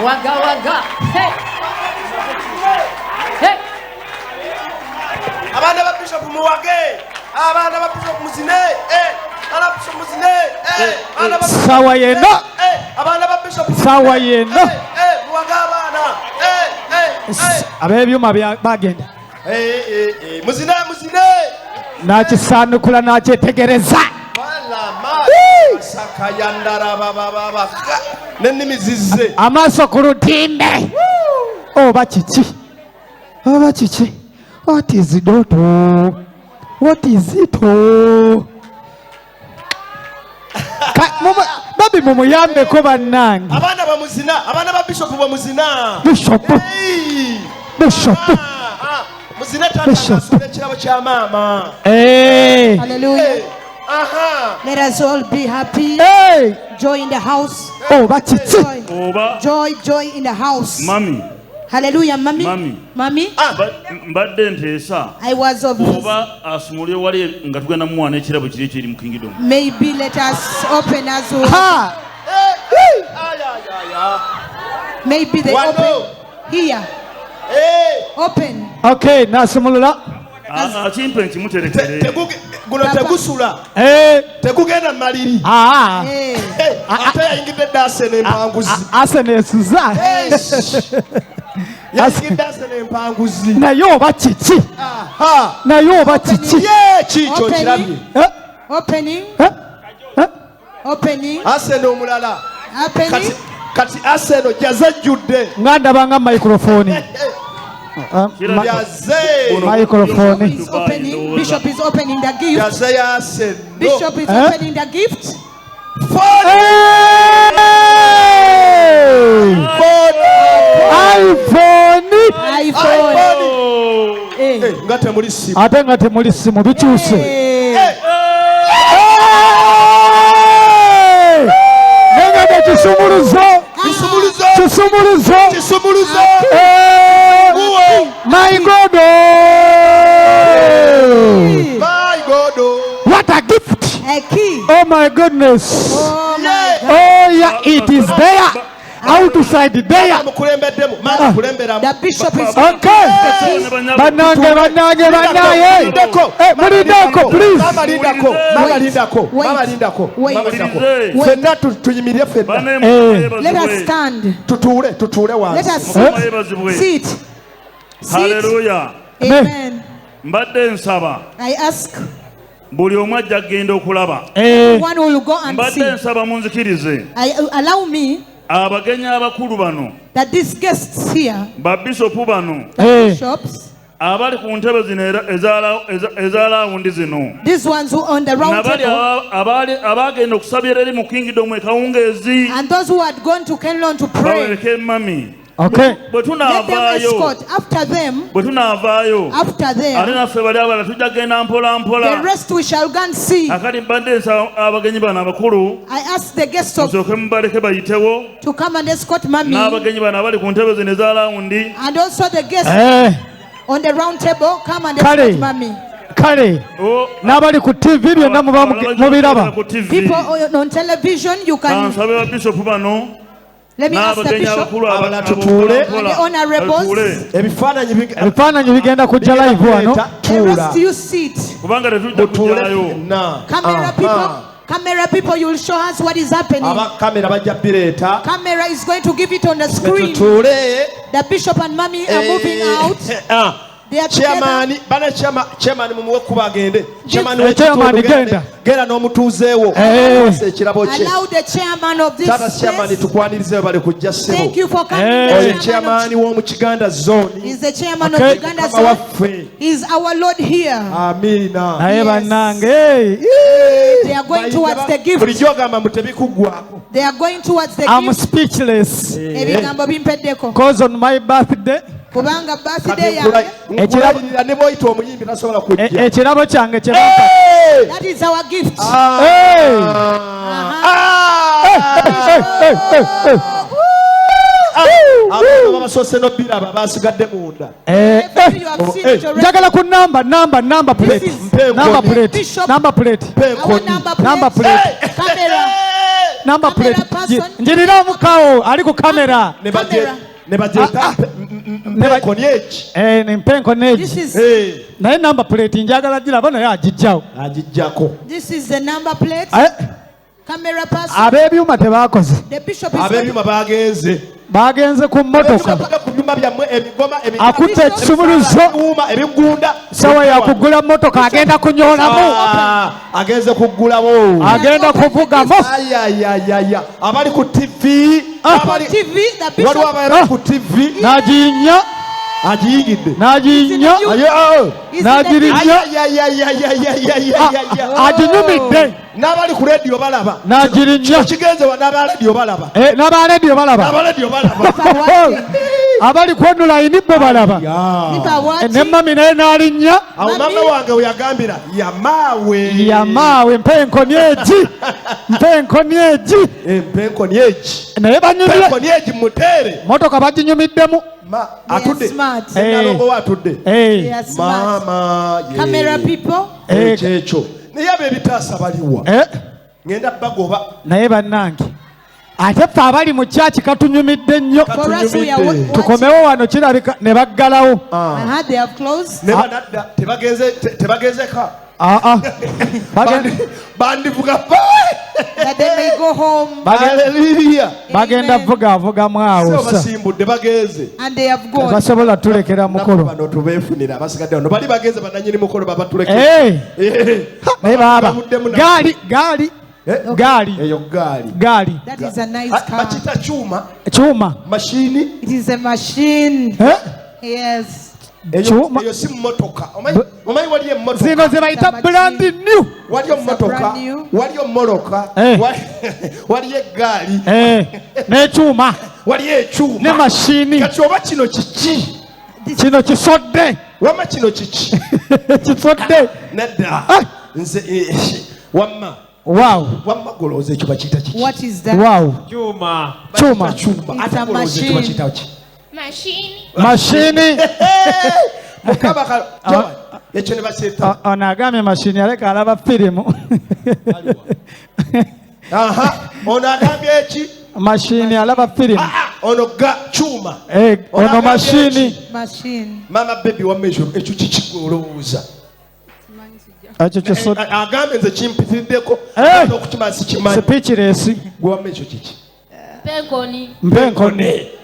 Waga waga. Hey. Hey. Abana ba Bishop muwage. Abana ba Bishop muzine. Abana ba Bishop muzine. Abana ba sawa yena. Abana ba Bishop sawa yena. Muwaga abana. Abebyuma bagenda. Muzine. Nakisanukula nakyetegereza. Sakayandara baba. Nenimi zize. Amaso ku lutimbe. Oba kiki? What is it? What is it? Babi mumuyambe ko bannange. Abana ba muzina, abana ba Bishop ba muzina. Bishop. Muzina tanda kirabo kya mama. Hallelujah. Let us all be happy. Joy in the house. Joy in the house. Mami. Hallelujah, mami. Mami. Mbadde nteesa. I was of oba asumulye wali nga tugenda mwana ekirabo kiri ekiri mu kingdom. Maybe let us open as well. Maybe they open here. Open. Okay, nasumulula. Chimpe nkimuterekere. Tegusula. Tegugenda maliri. Ate yayingidde dasene empanguzi. Asene suza. Yayingidde dasene empanguzi. Naye oba kiki? Naye oba kiki? Kikyo kirabye. Opening. Asene omulala. Opening. Kati aseno jazajjudde. Nga ndabanga microphone. Microphone. Bishop is opening the gift. Bishop is opening the gift. iPhone. Ate nga temuli simu bikyuse. Nenga kisumuluzo. My God. What a gift. A key. Oh my goodness. Oh my God. Oh yeah, it is there. Outside there. The bishop is okay. Banange. Mulindako, please. Wait. Let us stand. Let us sit. Hallelujah. Amen. Mbadde nsaba. I ask. Buli omu ajja kugenda okulaba. One will go and see. Mbadde nsaba munzikirize. Allow me. Abagenyi abakulu bano. That these guests here. Ba bishopu bano. Bishops. Abali ku ntebe zino eza lawundi zino. These ones who on the round table. Abagenda okusabira eri mu kingdom ekawungeezi. And those who had gone to Kenlon to pray. Bawereke mami. Okay. Let them escort after them. After them. The rest we shall go and see. I ask the guests of to come and escort mommy. And also the guests on the round table come and escort mommy. Nabali ku TV byonna mubiraba. People on television you can. Let me ask the bishop and the honorables. Ebifaananyi bigenda kujja live wano. The rest you sit. Camera people, you will show us what is happening. Camera is going to give it on the screen. The bishop and mommy are moving out. They are chairman mumuwe kuba agende. Chairman genda n'omutuuzeewo. Allow the chairman of this place. Tukwanirize bali kujja ssebo. Thank you for coming. Chairman w'omu Kiganda zone. He's the chairman of Uganda zone. He's our Lord here. Amina. Naye bannange. They are going towards the gift. Bulijjo ogamba mbu tebikuggwako. They are going towards the gift. I'm speechless. Ebigambo bimpeddeko. Because on my birthday. Kubanga birthday yange. Ekirabo kyange kye That is our gift. Njagala ku number plate. number plate. Camera person. Njirira mukawo ali ku kamera. Ne bajeta mpenko nyechi. Ne mpenko neji. This is naye number plate njagala giraba naye agijjawo. Agijjako. This is the number plate. Camera person. Abebyuma tebakoze. The bishop is Abebyuma bagenze ku mmotoka. Akutte ekisumuluzo. Sawa ya kugula mmotoka agenda kunyoolamu. Agenze kugulawo. Agenda kuvugamu. Abali ku TV. Waliwo abali ku TV. Naginya. Agiyigidde. Naginya. Nagirinnya. Aginyumidde. N'abali ku radio balaba. Nagirinnya. Kigenze wa n'aba radio balaba. N'aba radio balaba. N'aba radio balaba. Abali ku online bo balaba. Ne mami naye n'alinnya. Awo mama wange we yagambira yamaawe. Yamaawe mpenko nyeji. Mpenko nyeji. Mpenko nyeji. Naye banyumire. Mpenko nyeji mutere. Motoka baginyumiddemu. Atudde. Nalongo atudde. Mama. Camera people. Ekyo. Naye ab'ebitaasa baliwa. Ngenda bagoba. Naye bannange. Ate ffe abali mu kyaki katunyumidde nnyo. Tukomewo wano kirabika ne baggalawo. Ne banadda tebagezeka. Bandivuga that they may go home. Bagenda vuga mwawo. Basimbudde bageze. And they have gone. Basobola tulekera mukolo. Bano tubeefunira abasigadde wano. Bali bageze bannannyini mukolo baba tulekera. Naye baba. Gaali. Eyo gaali. Gaali. That is a nice car. Bakita Chuma. Machine. It is a machine. Yes. Eyo si mmotoka. Omanyi wali emmotoka. Zino ze bayita brand new. Wali emmotoka. Wali emmoloka. Wali eggaali. N'ekyuma. Wali ekyuma. Ne machine. Kati oba kino kiki? Kino kisodde. Wama kino kiki? Kisodde. Nedda. Nze wamma. Wow. Wamma golooza ekyo bakiyita kiki? What is that? Wow. Kyuma. It's a machine. Mashini. Mukaba ekyo ne bakyeta. Ono agambye mashini aleka alaba firimu. Ono agambye eki? Mashini alaba firimu. Ono kyuma. Ono mashini. Mama baby wamma ekyo kiki olowooza? Ekyo kisodde. Agambe nze kimpitiriddeko. Okukimanya sikimanyi. Speechless. Gwe wamma ekyo kiki? Mpenkoni.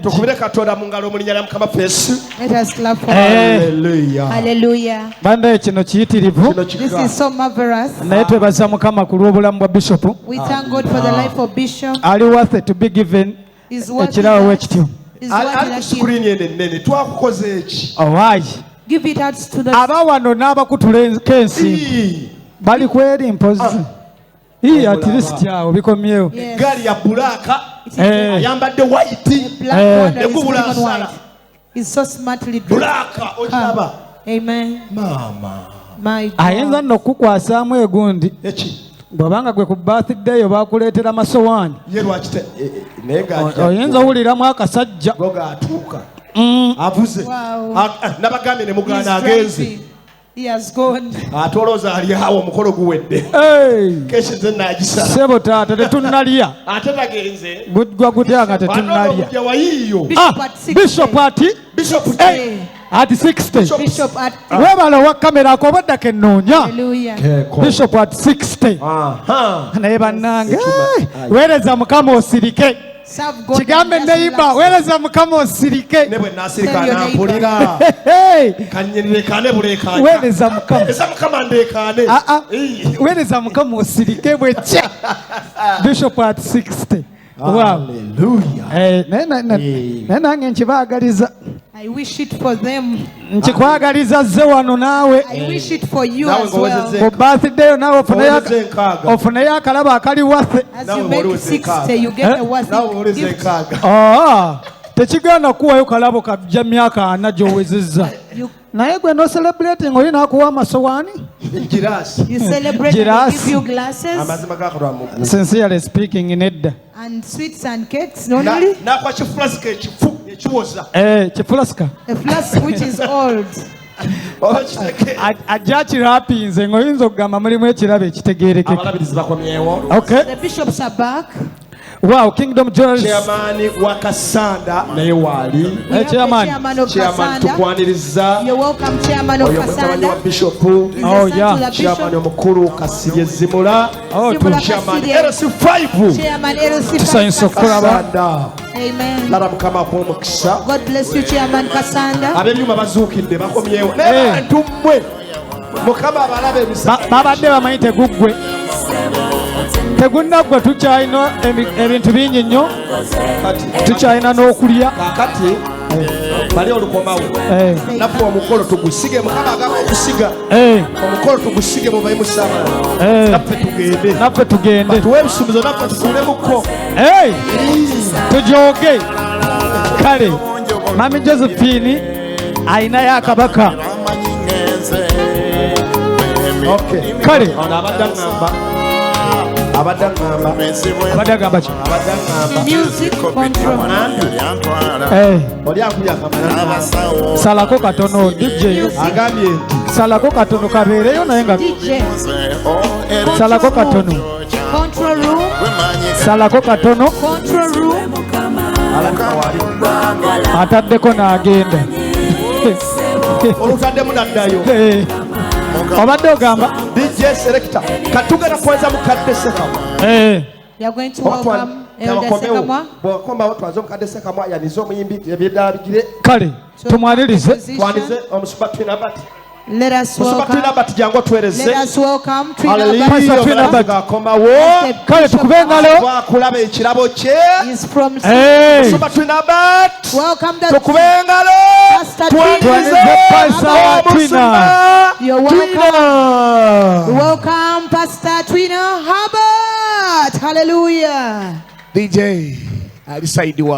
Tukubire Katonda mu ngalo mu linnya lya Mukama Yesu. Let us clap for Hallelujah. Hallelujah. Banda kino kiyitirivu. This is so marvelous. Naye twebaza Mukama ku lw'obulamu bwa Bishop. We thank God for the life of Bishop. Ali worth to be given ekirawo wekityo. Ali screen ennene twakukoze eki? Owaayi. Give it out to the abawano n'abakutuleka ensimbu bali kweri mpozi. At least awo bikomyewo. Gaali ya bulaka. Ayambadde white. He's so smartly dressed. Bulaka okiraba. Amen. Mama. My God. Ayinza nno okukukwasaamu egundi. Eki. Bw'obanga gwe ku birthday yo bakuleetera amasowaani. Ye lwakite naye gaajja. Oyinza owuliramu akasajja. Go gaatuuka. Avuze. Nabagambye ne mugaana agenze. He has gone. Atolooza ali awo omukolo guwedde. Keshi nze naagisala. Sebo taata tetunnalya. Ate bagenze. Gwa gutya nga tetunnalya. Bishop at 60. Bishop at Webala wa kamera akobaddako ennoonya. Hallelujah. Bishop at 60. Naye bannange weereza Mukama osirike. Kigambe neiba weereza Mukama osirike. Ne bwe naasirika nampulira. Kannyirire kaane bulekaanya. Weereza Mukama. Eza Mukama ndeekaane. Weereza Mukama osirike bwe kya. Bishop at 60. Wow. Hallelujah. Naye nange nkibaagaliza. I wish it for them. Nkikwagaliza zze wano naawe. I wish it for you as well. Ku birthday yo naawe ofuneyo akalabo akali waffe. As you make 60, you get a worthy gift. Tekigenda kuwayo kalabo kajja myaka 4 gy'owezezza. Naye gwe no celebrating oli n'akuwa amasowaani. You celebrate and give you glasses. Sincerely speaking nedda. And sweets and cakes, not only. N'akwa kifulasika ekifu ekiwoza. Kifulasika. A flask which is old. ajja kirapinze ng'oyinza okugamba mulimu ekirabo ekitegeerekeka. Abalabirizi bakomyewo. Okay. The bishops are back. Wow, Kingdom Jewelers. Chairman wa Kasanda naye waali. We have the Chairman. chairman of Chairman Kasanda. tukwaniriza. You're welcome, chairman of Oyo mutabani wa Kasanda. Bishop. He's the Oh, son yeah. to the Chairman bishop. omukulu Kasirye Zimula. Oh, Zimula Chairman Kasirye. LC5. Chairman LC tusanyusa okulaba. Kasanda. Amen. Lala Mukama akw'omukisa. God bless you, Chairman Kasanda. Ab'ebyuma bazuukidde bakomyewo. Hey. N'abantu mmwe. Mukama abalabe ebisa. Babadde bamanyi teguggwe. Tegunnaggwe tukyalina ebintu bingi nnyo. Tukyalina n'okulya. Kaakati bali olukomawo. Naffe omukolo tugusige. Mukama agamba okusiga. Omukolo tugusige mubaye musaabala. Naffe tugende. Tuwe ebisuubizo naffe tufuulemuko. Tujooge. Kale Mami Josephine ayinayo akabaka. Okay. Kale abadde agamba ki? Music control. Oli akulya akamala. Salako katono DJ. Agambye nti Salako katono kabeereyo naye nga DJ. salako katono. Control room. Salako katono. Control room. Ataddeko n'agenda. olutaddemu naddayo. Obadde ogamba DJ Selector katugenda kuweza mukadde Sekamwa. They are going to welcome Elder Sekamwa. Bw'akombawo twaze omukadde Sekamwa yanize omuyimbi eby'eddala bigire. kale tumwanirize. Twanize omusuba Twinabat. Let us Musuba welcome. Twinabat jangu tuwereze. Let us welcome Hallelujah. Pastor Twinabat. Akomawo. Kale tukube engalo. Twakulaba ekirabo kye. Is from Musuba Twinabat. welcome the Tukube engalo. Pastor Twanize Pastor Twina. You're welcome. Welcome, Pastor Twina Hubbard. Hallelujah. DJ alisaidiwa.